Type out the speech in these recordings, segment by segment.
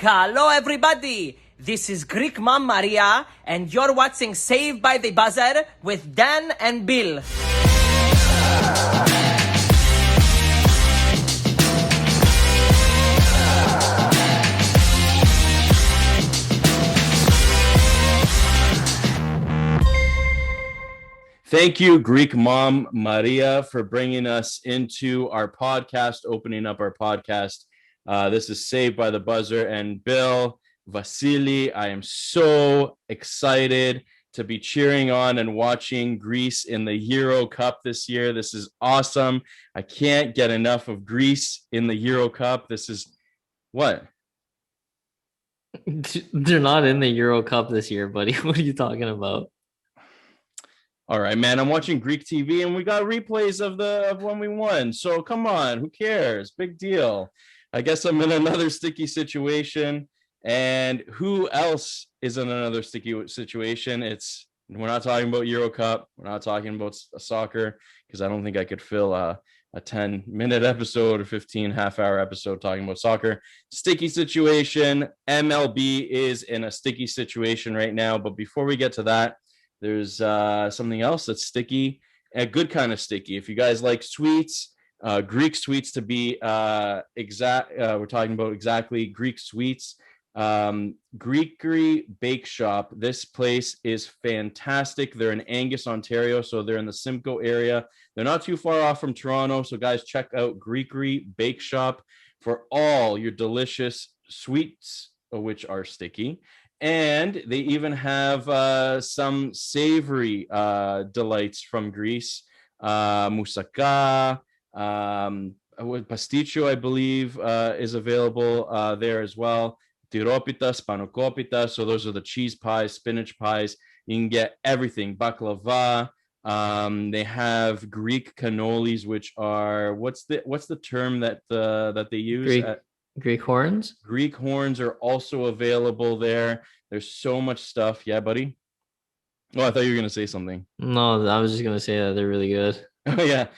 Hello, everybody. This is Greek Mom Maria, and you're watching Saved by the Buzzer with Dan and Bill. Thank you, Greek Mom Maria, for bringing us into our podcast, opening up our podcast. This is Saved by the Buzzer, and Bill, Vasily, I am so excited to be cheering on and watching Greece in the Euro Cup this year. This is awesome. I can't get enough of Greece in the Euro Cup. This is what? They're not in the Euro Cup this year, buddy. What are you talking about? All right, man. I'm watching Greek TV, and we got replays of when we won. So come on, who cares? Big deal. I guess I'm in another sticky situation. And who else is in another sticky situation? We're not talking about Euro Cup. We're not talking about soccer, because I don't think I could fill a 10-minute episode or 15 half-hour episode talking about soccer. Sticky situation. MLB is in a sticky situation right now. But before we get to that, there's something else that's sticky, a good kind of sticky. If you guys like sweets, Greek sweets to be exact, we're talking about exactly Greek sweets. Greekery Bakeshop. This place is fantastic. They're in Angus, Ontario, so they're in the Simcoe area. They're not too far off from Toronto, so guys, check out Greekery Bakeshop for all your delicious sweets, which are sticky. And they even have some savory delights from Greece. Moussaka, pasticcio, I believe, is available there as well. Tiropitas, panokopitas. So those are the cheese pies, spinach pies. You can get everything. Baklava. They have Greek cannolis, which are what's the term that they use? Greek horns? Greek horns are also available there. There's so much stuff. Yeah, buddy? Oh, I thought you were going to say something. No, I was just going to say that they're really good. Oh, yeah.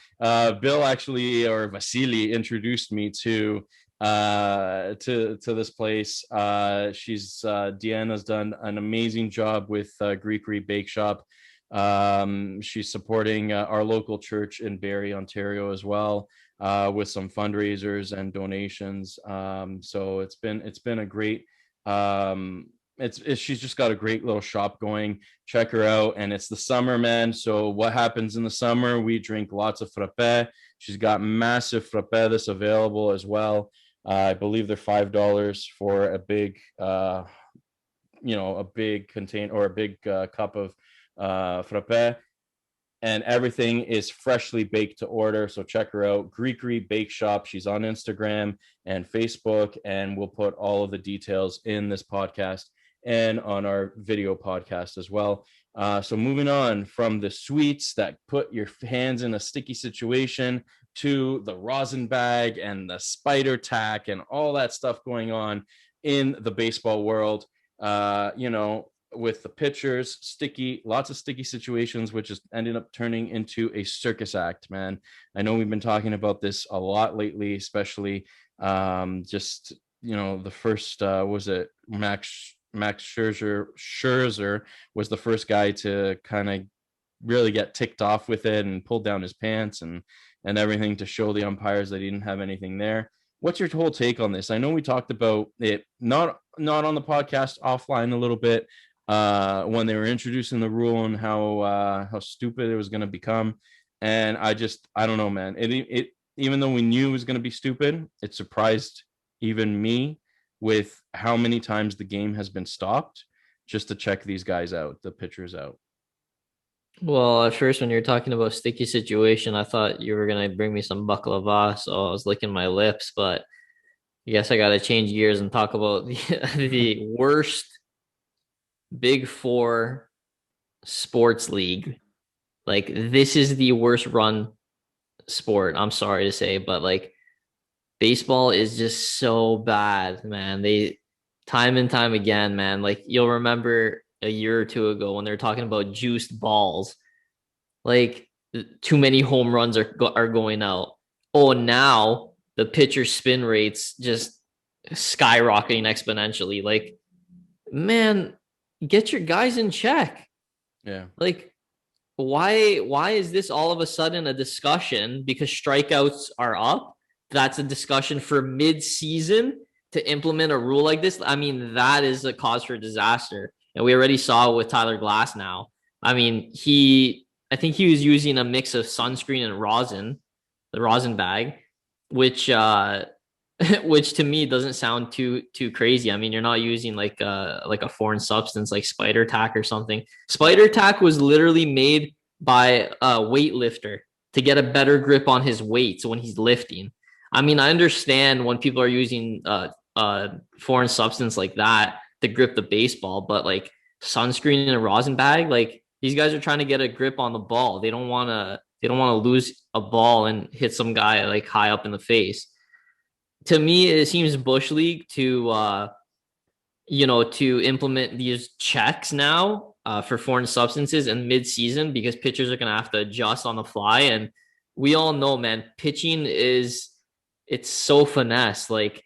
Bill actually, or Vasily, introduced me to this place. Deanna's done an amazing job with Greekery Bakeshop. She's supporting our local church in Barrie, Ontario as well. With some fundraisers and donations. So it's been a great, she's just got a great little shop going. Check her out. And it's the summer, man. So what happens in the summer? We drink lots of frappe. She's got massive frappe that's available as well. I believe they're $5 for a big, a big container or a big cup of frappe. And everything is freshly baked to order. So check her out, Greekery Bakeshop. She's on Instagram and Facebook, and we'll put all of the details in this podcast and on our video podcast as well. So moving on from the sweets that put your hands in a sticky situation to the rosin bag and the spider tack and all that stuff going on in the baseball world, with the pitchers, lots of sticky situations, which is ended up turning into a circus act, man. I know we've been talking about this a lot lately, especially the first, was it Max Scherzer was the first guy to kind of really get ticked off with it and pulled down his pants and everything to show the umpires that he didn't have anything there. What's your whole take on this? I know we talked about it, not on the podcast, offline a little bit, when they were introducing the rule and how stupid it was going to become. And I don't know, man. It even though we knew it was going to be stupid, it surprised even me with how many times the game has been stopped just to check these guys out, the pitchers out. Well, at first, when you're talking about sticky situation, I thought you were going to bring me some baklava, so I was licking my lips, but I guess I got to change gears and talk about the worst Big Four sports league. Like, this is the worst run sport, I'm sorry to say, but like, baseball is just so bad, man. They time and time again, man. Like, you'll remember a year or two ago when they're talking about juiced balls, like too many home runs are going out. Oh, now the pitcher spin rates just skyrocketing exponentially. Like, man, get your guys in check. Yeah. Like, why is this all of a sudden a discussion because strikeouts are up? That's a discussion for mid-season to implement a rule like this. I mean, that is a cause for disaster. And we already saw with Tyler Glass now. I mean, I think he was using a mix of sunscreen and rosin, the rosin bag, which which to me doesn't sound too crazy. I mean, you're not using like a foreign substance like spider tack or something. Spider tack was literally made by a weightlifter to get a better grip on his weights when he's lifting. I mean, I understand when people are using foreign substance like that to grip the baseball, but like sunscreen in a rosin bag, like these guys are trying to get a grip on the ball. They don't want to lose a ball and hit some guy like high up in the face. To me, it seems bush league to implement these checks now for foreign substances in mid-season because pitchers are going to have to adjust on the fly. And we all know, man, pitching it's so finesse. Like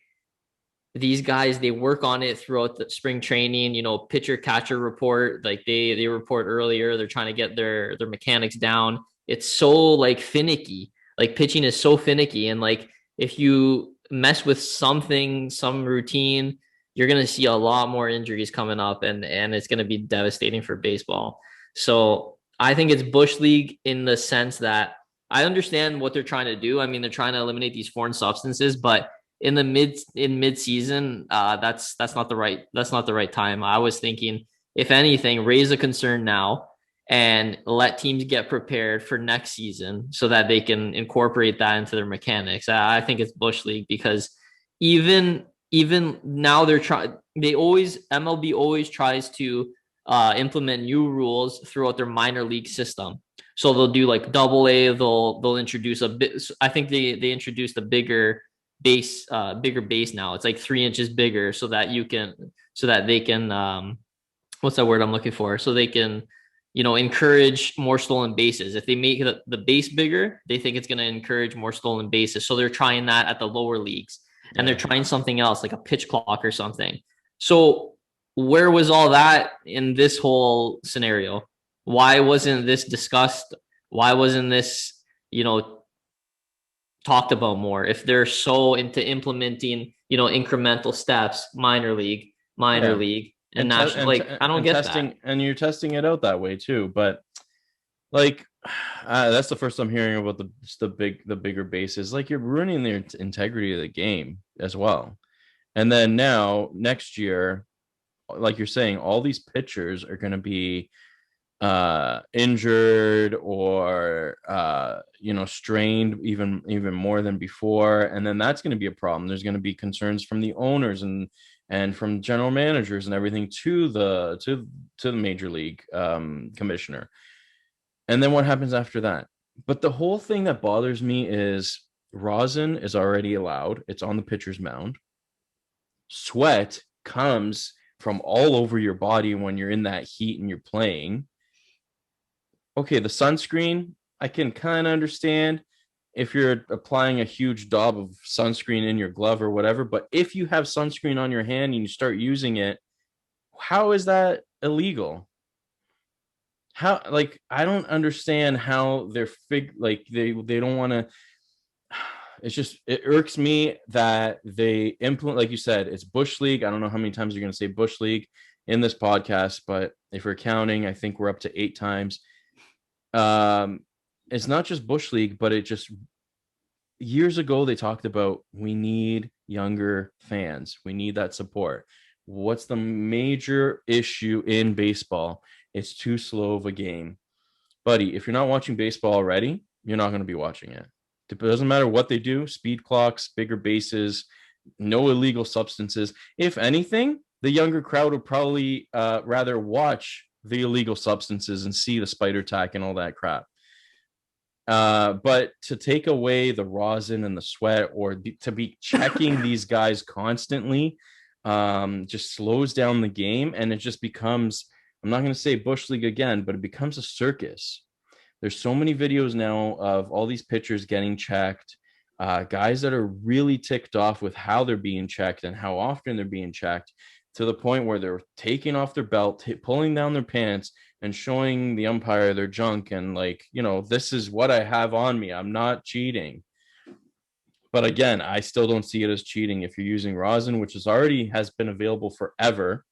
these guys, they work on it throughout the spring training, pitcher catcher report. Like they report earlier, they're trying to get their mechanics down. It's so like finicky. Like pitching is so finicky. And like if you mess with something, some routine, you're going to see a lot more injuries coming up and it's going to be devastating for baseball. So I think it's bush league in the sense that I understand what they're trying to do. I mean, they're trying to eliminate these foreign substances, but in mid season, that's not the right time. I was thinking, if anything, raise a concern now and let teams get prepared for next season so that they can incorporate that into their mechanics. I think it's bush league because even now MLB always tries to implement new rules throughout their minor league system. So they'll do like AA. They'll introduce a bit. I think they introduced a bigger base now. It's like 3 inches bigger so that they can what's that word I'm looking for? So they can encourage more stolen bases. If they make the base bigger, they think it's going to encourage more stolen bases. So they're trying that at the lower leagues. And they're trying something else like a pitch clock or something. So where was all that in this whole scenario? Why wasn't this discussed? Why wasn't this, talked about more? If they're so into implementing, incremental steps, minor league, and national, I don't get that. And you're testing it out that way too. But like, that's the first I'm hearing about the bigger bases. Like you're ruining the integrity of the game as well. And then now next year, like you're saying, all these pitchers are going to be injured or strained even more than before, and then that's going to be a problem. There's going to be concerns from the owners and from general managers and everything to the major league commissioner. And then what happens after that? But the whole thing that bothers me is rosin is already allowed. It's on the pitcher's mound. Sweat comes from all over your body when you're in that heat and you're playing. Okay, the sunscreen, I can kind of understand if you're applying a huge daub of sunscreen in your glove or whatever. But if you have sunscreen on your hand and you start using it, how is that illegal? How, like, I don't understand how they're they don't want to. It's just, it irks me that they implement, like you said, it's bush league. I don't know how many times you're going to say bush league in this podcast, but if we're counting, I think we're up to 8 times. It's not just bush league, but it just, years ago they talked about, we need younger fans, we need that support. What's the major issue in baseball? It's too slow of a game, buddy. If you're not watching baseball already, you're not going to be watching it. It doesn't matter what they do, speed clocks, bigger bases, no illegal substances. If anything, the younger crowd would probably rather watch the illegal substances and see the spider tack and all that crap. But to take away the rosin and the sweat, or to be checking these guys constantly, just slows down the game, and it just becomes, I'm not going to say bush league again, but it becomes a circus. There's so many videos now of all these pitchers getting checked. guys that are really ticked off with how they're being checked and how often they're being checked, to the point where they're taking off their belt, pulling down their pants, and showing the umpire their junk, and like, this is what I have on me. I'm not cheating. But again, I still don't see it as cheating if you're using rosin, which has been available forever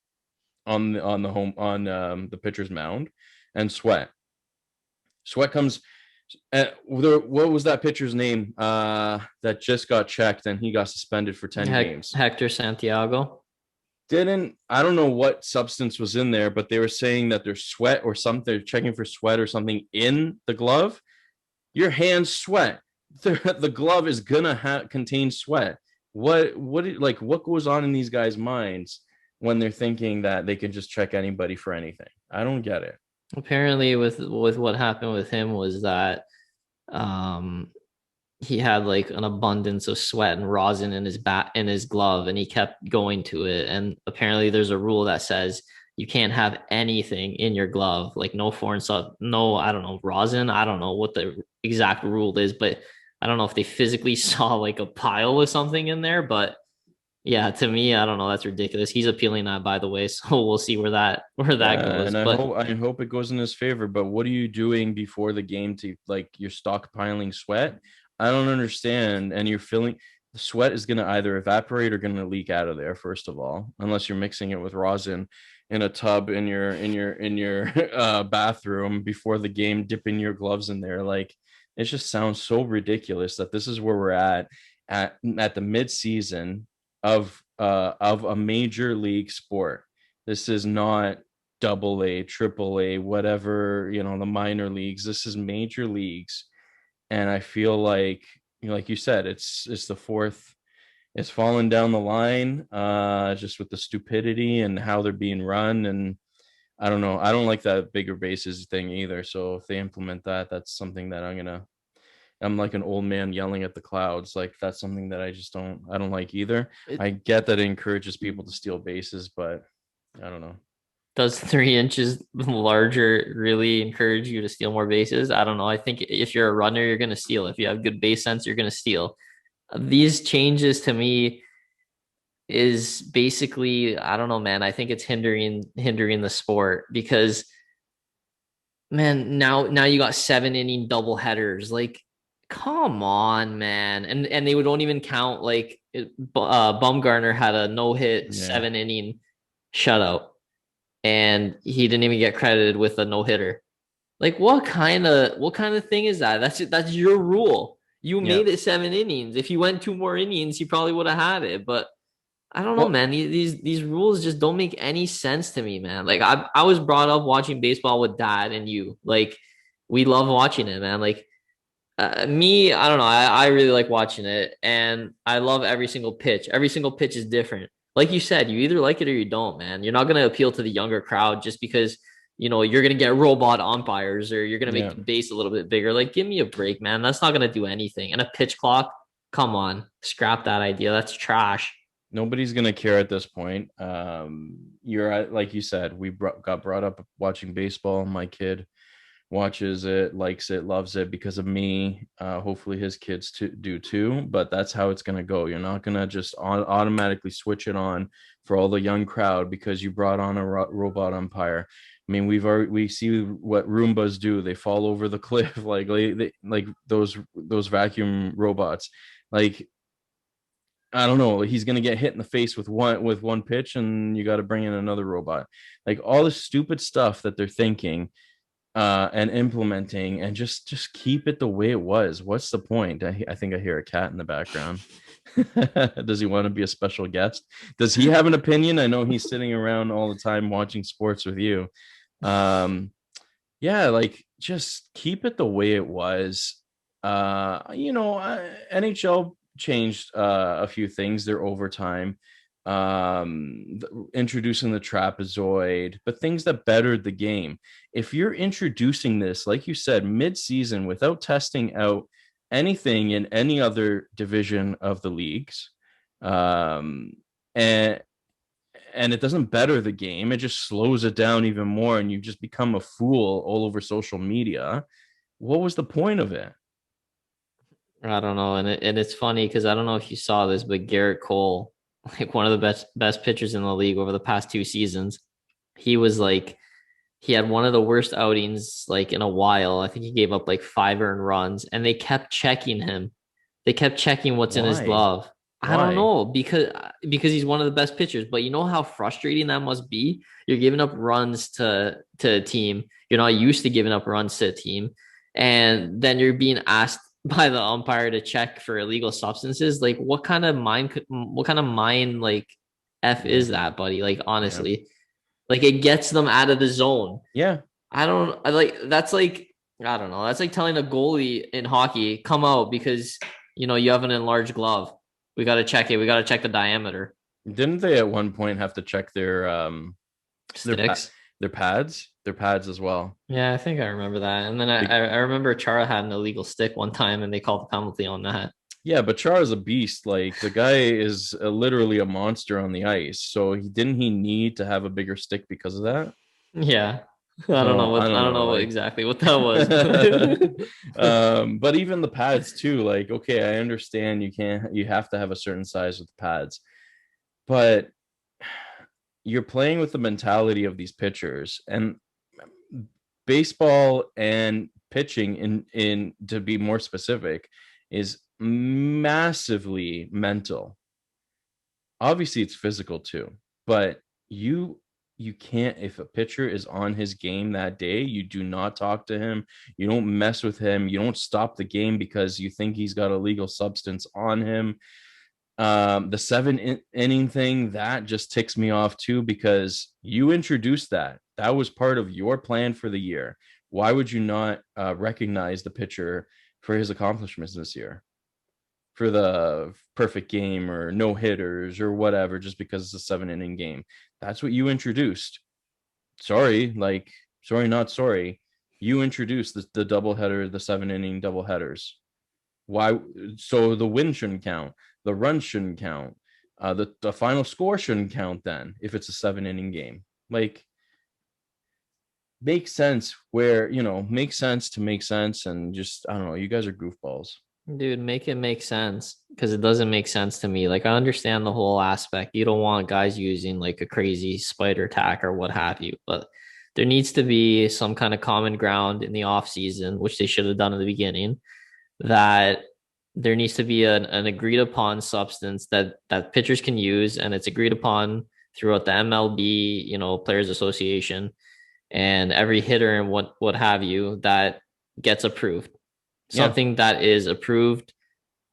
on the pitcher's mound, and sweat. Sweat comes. What was that pitcher's name that just got checked and he got suspended for 10 games? Hector Santiago. I don't know what substance was in there, but they were saying that there's sweat or something. They're checking for sweat or something in the glove. Your hands sweat. The glove is gonna contain sweat. What goes on in these guys' minds when they're thinking that they can just check anybody for anything? I don't get it. Apparently, with what happened with him was that he had like an abundance of sweat and rosin in his glove, and he kept going to it. And apparently, there's a rule that says you can't have anything in your glove, like no foreign stuff, no, I don't know, rosin. I don't know what the exact rule is, but I don't know if they physically saw like a pile of something in there. But yeah, to me, I don't know. That's ridiculous. He's appealing that, by the way, so we'll see where that goes. And I hope it goes in his favor. But what are you doing before the game to, like, you're stockpiling sweat? I don't understand. And you're feeling the sweat is going to either evaporate or going to leak out of there, first of all, unless you're mixing it with rosin in a tub in your bathroom before the game, dipping your gloves in there. Like, it just sounds so ridiculous that this is where we're at the mid-season of a major league sport. This is not double A, triple A, whatever, the minor leagues. This is major leagues. And I feel like you said, it's the fourth, it's fallen down the line, just with the stupidity and how they're being run. And I don't know. I don't like that bigger bases thing either. So if they implement that, that's something that I'm like an old man yelling at the clouds. Like, that's something that I don't like either. I get that it encourages people to steal bases, but I don't know. Does 3 inches larger really encourage you to steal more bases? I don't know. I think if you're a runner, you're going to steal. If you have good base sense, you're going to steal. These changes to me is basically, I don't know, man. I think it's hindering the sport because, man, now you got 7-inning double headers. Like, come on, man. And they don't even count, like, Bumgarner had a no-hit 7-inning shutout, and he didn't even get credited with a no-hitter. Like, what kind of thing is that? That's your rule. You made it 7 innings. If you went 2 more innings, you probably would have had it. But I don't know, man. These rules just don't make any sense to me, man. Like, I was brought up watching baseball with dad and you. Like, we love watching it, man. Like, me, I don't know. I really like watching it, and I love every single pitch. Every single pitch is different. Like you said, you either like it or you don't, man. You're not going to appeal to the younger crowd just because, you're going to get robot umpires or you're going to make the base a little bit bigger. Like, give me a break, man. That's not going to do anything. And a pitch clock, come on, scrap that idea. That's trash. Nobody's going to care at this point. Like you said, got brought up watching baseball. My kid watches it, likes it, loves it because of me. Hopefully his kids do too, but that's how it's going to go. You're not going to just automatically switch it on for all the young crowd because you brought on a robot umpire. I mean, we see what Roombas do. They fall over the cliff like those vacuum robots. Like, I don't know, he's going to get hit in the face with one pitch and you got to bring in another robot. Like, all the stupid stuff that they're thinking and implementing, and just keep it the way it was. What's the point? I think I hear a cat in the background. Does he want to be a special guest? Does he have an opinion? I know he's sitting around all the time watching sports with you. Like, just keep it the way it was. NHL changed a few things. Their overtime, introducing the trapezoid, but things that bettered the game. If you're introducing this, like you said, mid-season without testing out anything in any other division of the leagues, and it doesn't better the game, it just slows it down even more, and you just become a fool all over social media. What was the point of it? I don't know, and it's funny because I don't know if you saw this, but Garrett Cole, like one of the best pitchers in the league over the past 2 seasons, he was like he had one of the worst outings like in a while. I think he gave up like 5 earned runs, and they kept checking him. They kept checking what's in his Why? glove. I don't Why? know because he's one of the best pitchers, but you know how frustrating that must be. You're giving up runs to a team. You're not used to giving up runs to a team, and then you're being asked by the umpire to check for illegal substances. Like, what kind of mind like f Yeah. is that, buddy? Like, Yeah. honestly, like it gets them out of the zone. Yeah. I like that's like I don't know. That's like telling a goalie in hockey, come out because you have an enlarged glove. We got to check it. We got to check the diameter. Didn't they at one point have to check their Sticks. their pads as well? Yeah, I think I remember that. And then I remember Chara had an illegal stick one time, and they called the penalty on that. Yeah, but Char is a beast. Like the guy is literally a monster on the ice. So he need to have a bigger stick because of that. Yeah, So I I don't don't know. know Like, exactly what that was. But but even the pads too. Like, okay, I understand you have to have a certain size with the pads, but you're playing with the mentality of these pitchers and baseball and pitching in to be more specific is massively mental. Obviously it's physical too, but you can't, if a pitcher is on his game that day, you do not talk to him, you don't mess with him, you don't stop the game because you think he's got a legal substance on him. The inning thing, that just ticks me off too, because you introduced that was part of your plan for the year. Why would you not recognize the pitcher for his accomplishments this year, for the perfect game or no hitters or whatever, just because it's a 7 inning game? That's what you introduced. Sorry, like, sorry not sorry, you introduced the doubleheader, the 7 inning double headers. Why? So the win shouldn't count, the run shouldn't count, the final score shouldn't count then if it's a 7 inning game. Like, makes sense where, makes sense to make sense. And just, I don't know, you guys are goofballs. dude, make it make sense because it doesn't make sense to me. Like, I understand the whole aspect. You don't want guys using like a crazy spider tack or what have you, but there needs to be some kind of common ground in the off season, which they should have done in the beginning, that there needs to be an agreed upon substance that pitchers can use, and it's agreed upon throughout the MLB, Players Association, and every hitter and what have you that gets approved. Yeah. Something that is approved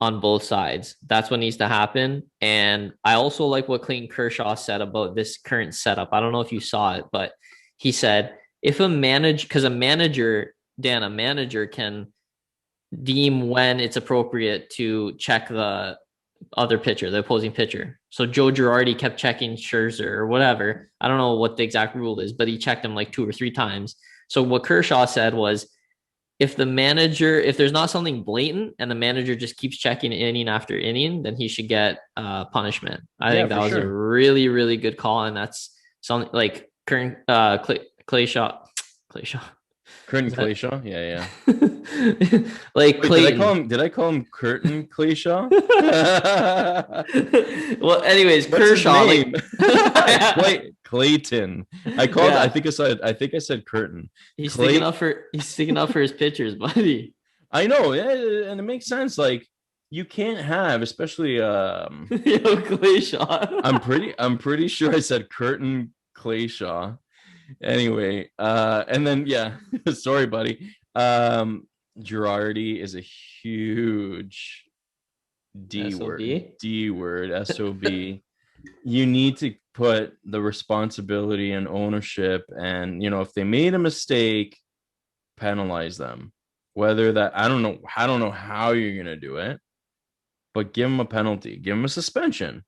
on both sides. That's what needs to happen. And I also like what Clayton Kershaw said about this current setup. I don't know if you saw it, but he said if because a manager can deem when it's appropriate to check the other pitcher, the opposing pitcher. So Joe Girardi kept checking Scherzer or whatever. I don't know what the exact rule is, but he checked him like 2 or 3 times. So what Kershaw said was, if there's not something blatant and the manager just keeps checking inning after inning, then he should get punishment. I think that was a really, really good call. And that's something like current Clay Shaw. Curtin Clayshaw. Yeah. Like, wait, did I call him Curtin Clayshaw? Well, anyways, What's Kershaw. his name? Clayton. Yeah. I think I said Curtin. He's sticking up for his pitchers, buddy. I know, and it makes sense. Like, you can't have, especially Clayshaw. I'm pretty sure I said Curtin Clayshaw. Anyway, and then yeah, sorry, buddy. Girardi is a huge D word, SOB. You need to put the responsibility and ownership, and if they made a mistake, penalize them. Whether that, I don't know how you're gonna do it, but give him a penalty, give him a suspension.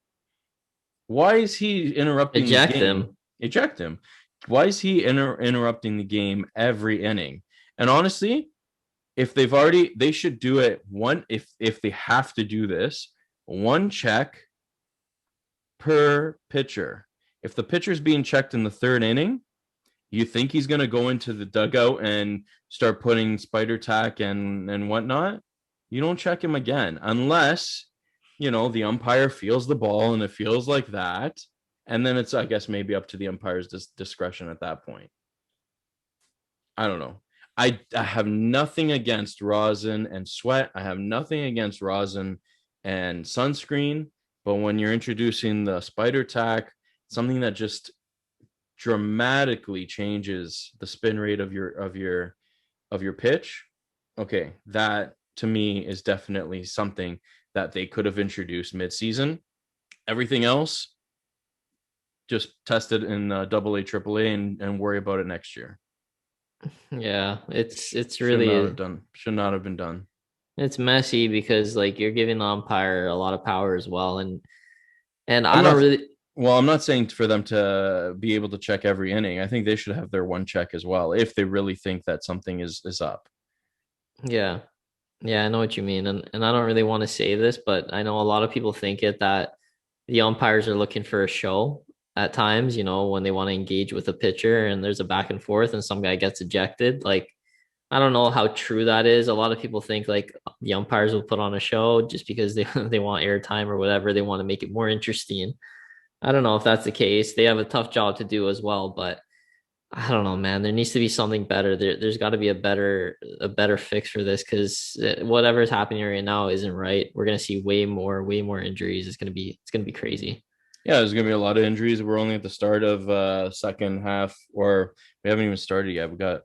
Why is he interrupting the game? Eject him. Why is he interrupting the game every inning? And honestly, if they should do it if they have to do this, one check per pitcher. If the pitcher's being checked in the 3rd inning, you think he's going to go into the dugout and start putting spider tack and whatnot? you don't check him again unless, the umpire feels the ball and it feels like that. And then it's, I guess, maybe up to the umpire's discretion at that point. I don't know. I have nothing against rosin and sweat. I have nothing against rosin and sunscreen. But when you're introducing the spider tack, something that just dramatically changes the spin rate of your pitch, okay, that to me is definitely something that they could have introduced mid-season. Everything else, just test it in double A, triple A, and worry about it next year. Yeah, it's really should not have been done. It's messy because like you're giving the umpire a lot of power as well, and I don't really. Well, I'm not saying for them to be able to check every inning. I think they should have their one check as well if they really think that something is up. Yeah. Yeah, I know what you mean. And I don't really want to say this, but I know a lot of people think that the umpires are looking for a show at times, when they want to engage with a pitcher and there's a back and forth and some guy gets ejected. Like, I don't know how true that is. A lot of people think like the umpires will put on a show just because they, they want airtime or whatever. They want to make it more interesting. I don't know if that's the case. They have a tough job to do as well, but I don't know, man. There needs to be something better. There's got to be a better fix for this because whatever is happening right now isn't right. We're gonna see way more injuries. It's gonna be crazy. Yeah, there's gonna be a lot of injuries. We're only at the start of second half, or we haven't even started yet. We got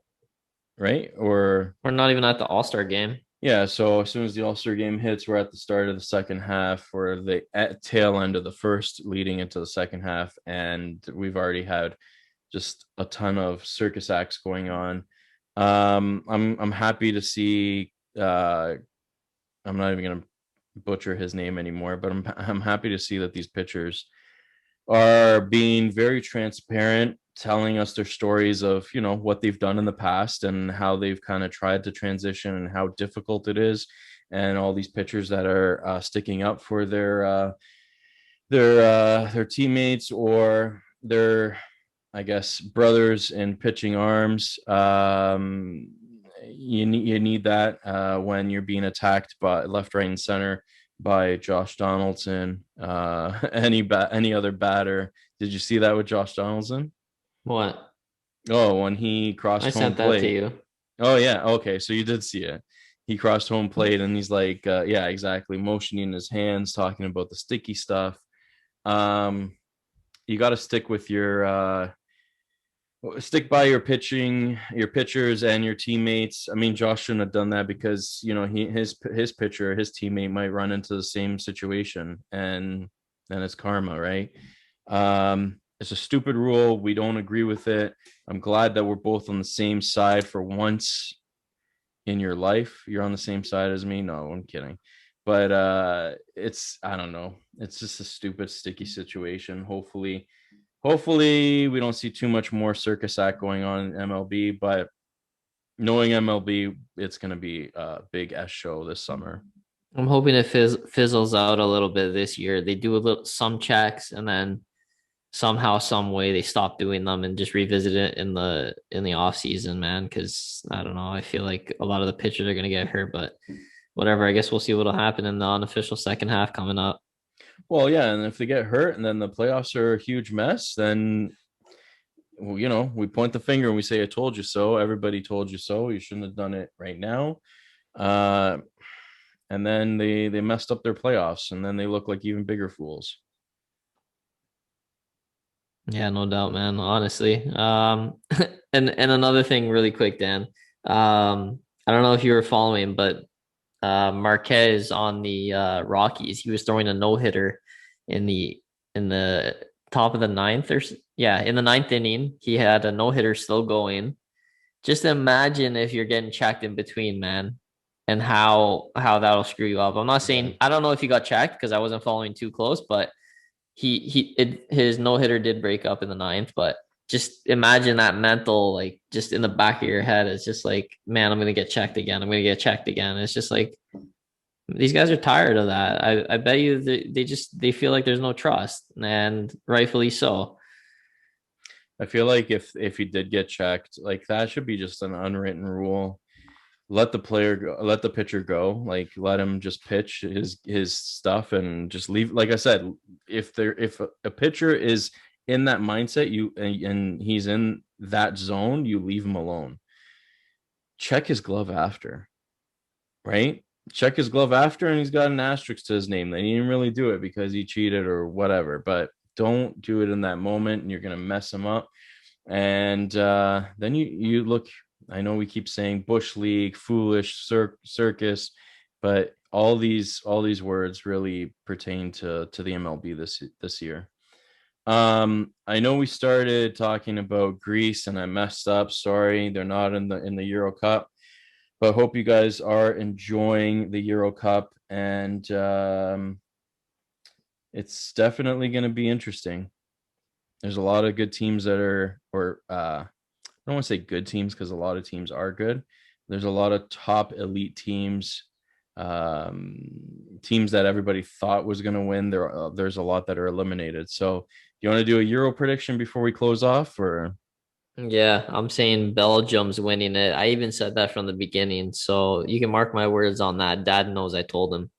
right, or we're not even at the All-Star game. Yeah, so as soon as the All-Star game hits, we're at the start of the second half, or the tail end of the first, leading into the second half, and we've already had just a ton of circus acts going on. I'm happy to see. I'm not even gonna butcher his name anymore, but I'm happy to see that these pitchers are being very transparent, telling us their stories of what they've done in the past and how they've kind of tried to transition and how difficult it is, and all these pitchers that are sticking up for their teammates or their, I guess, brothers in pitching arms. You need that when you're being attacked by left, right, and center by Josh Donaldson, any other batter. Did you see that with Josh Donaldson? What? Oh, when he crossed home sent plate. That to you. Oh yeah, okay, so you did see it. He crossed home plate and he's like, yeah, exactly, motioning his hands, talking about the sticky stuff. You got to stick with stick by your pitchers and your teammates. I mean, Josh shouldn't have done that because his pitcher, his teammate might run into the same situation, and then it's karma, right? It's a stupid rule. We don't agree with it. I'm glad that we're both on the same side for once in your life. You're on the same side as me. No, I'm kidding. But I don't know. It's just a stupid, sticky situation. Hopefully we don't see too much more circus act going on in MLB, but knowing MLB, it's going to be a big S show this summer. I'm hoping it fizzles out a little bit this year. They do some checks and then somehow, some way they stop doing them and just revisit it in the off season, man. Because I don't know, I feel like a lot of the pitchers are going to get hurt, but whatever. I guess we'll see what'll happen in the unofficial second half coming up. Well, yeah, and if they get hurt and then the playoffs are a huge mess, then we point the finger and we say, "I told you so." Everybody told you so. You shouldn't have done it right now. And then they messed up their playoffs, and then they look like even bigger fools. Yeah, no doubt, man. Honestly, and another thing, really quick, Dan. I don't know if you were following, but Marquez on the Rockies, he was throwing a no-hitter in the top of the ninth, in the ninth inning. He had a no-hitter still going. Just imagine if you're getting checked in between, man, and how that'll screw you up. I'm not saying, I don't know if he got checked because I wasn't following too close, but his no-hitter did break up in the ninth. But just imagine that mental, like, just in the back of your head. It's just like, man, I'm going to get checked again. I'm going to get checked again. It's just like, these guys are tired of that. I bet you they feel like there's no trust, and rightfully so. I feel like if he did get checked, like, that should be just an unwritten rule. let the player go, let the pitcher go, like let him just pitch his stuff and just leave. Like I said, if a pitcher is in that mindset, and he's in that zone, you leave him alone. Check his glove after, right? Check his glove after, and he's got an asterisk to his name. Then he didn't really do it because he cheated or whatever, but don't do it in that moment, and you're going to mess him up. And then you look, I know we keep saying bush league, foolish, circus, but all these words really pertain to the MLB this year. I know we started talking about Greece and I messed up. Sorry, they're not in the Euro Cup, but hope you guys are enjoying the Euro Cup, and it's definitely going to be interesting. There's a lot of good teams that are, or I don't want to say good teams because a lot of teams are good. There's a lot of top elite teams, teams that everybody thought was going to win. There's a lot that are eliminated. So, do you want to do a Euro prediction before we close off, or? Yeah, I'm saying Belgium's winning it. I even said that from the beginning, so you can mark my words on that. Dad knows I told him.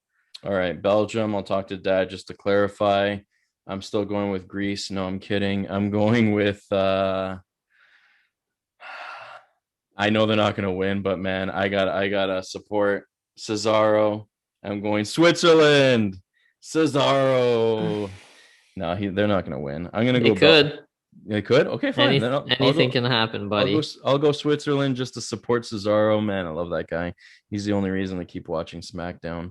All right, Belgium. I'll talk to Dad just to clarify. I'm still going with Greece. No, I'm kidding. I'm going with I know they're not going to win, but man, I gotta support Cesaro. I'm going Switzerland. Cesaro. No, they're not going to win. I'm going to go. They could. They could. Okay, fine. Anything can happen, buddy. I'll go Switzerland just to support Cesaro. Man, I love that guy. He's the only reason I keep watching SmackDown.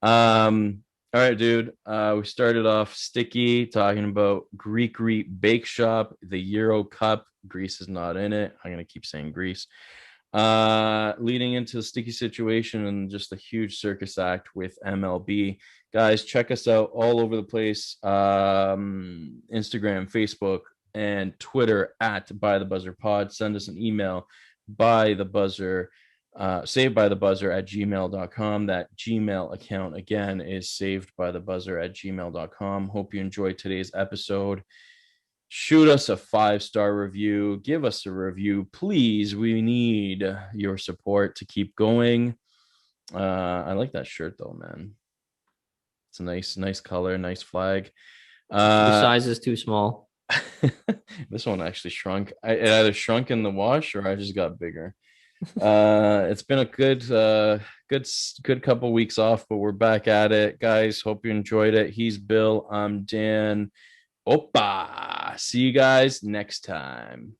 All right, dude. We started off sticky talking about Greekery Bakeshop, the Euro Cup. Greece is not in it. I'm gonna keep saying Greece. Leading into the sticky situation and just a huge circus act with MLB. Guys, check us out all over the place. Instagram, Facebook, and Twitter at By the Buzzer Pod. Send us an email, by the buzzer, savedbythebuzzer@gmail.com. That Gmail account again is savedbythebuzzer@gmail.com. Hope you enjoyed today's episode. Shoot us a 5-star review. Give us a review, please. We need your support to keep going. I like that shirt though, man. It's a nice color, nice flag. Your size is too small. This one actually shrunk. It either shrunk in the wash or I just got bigger. It's been a good couple weeks off, but we're back at it, guys. Hope you enjoyed it. He's Bill. I'm Dan. Opa. See you guys next time.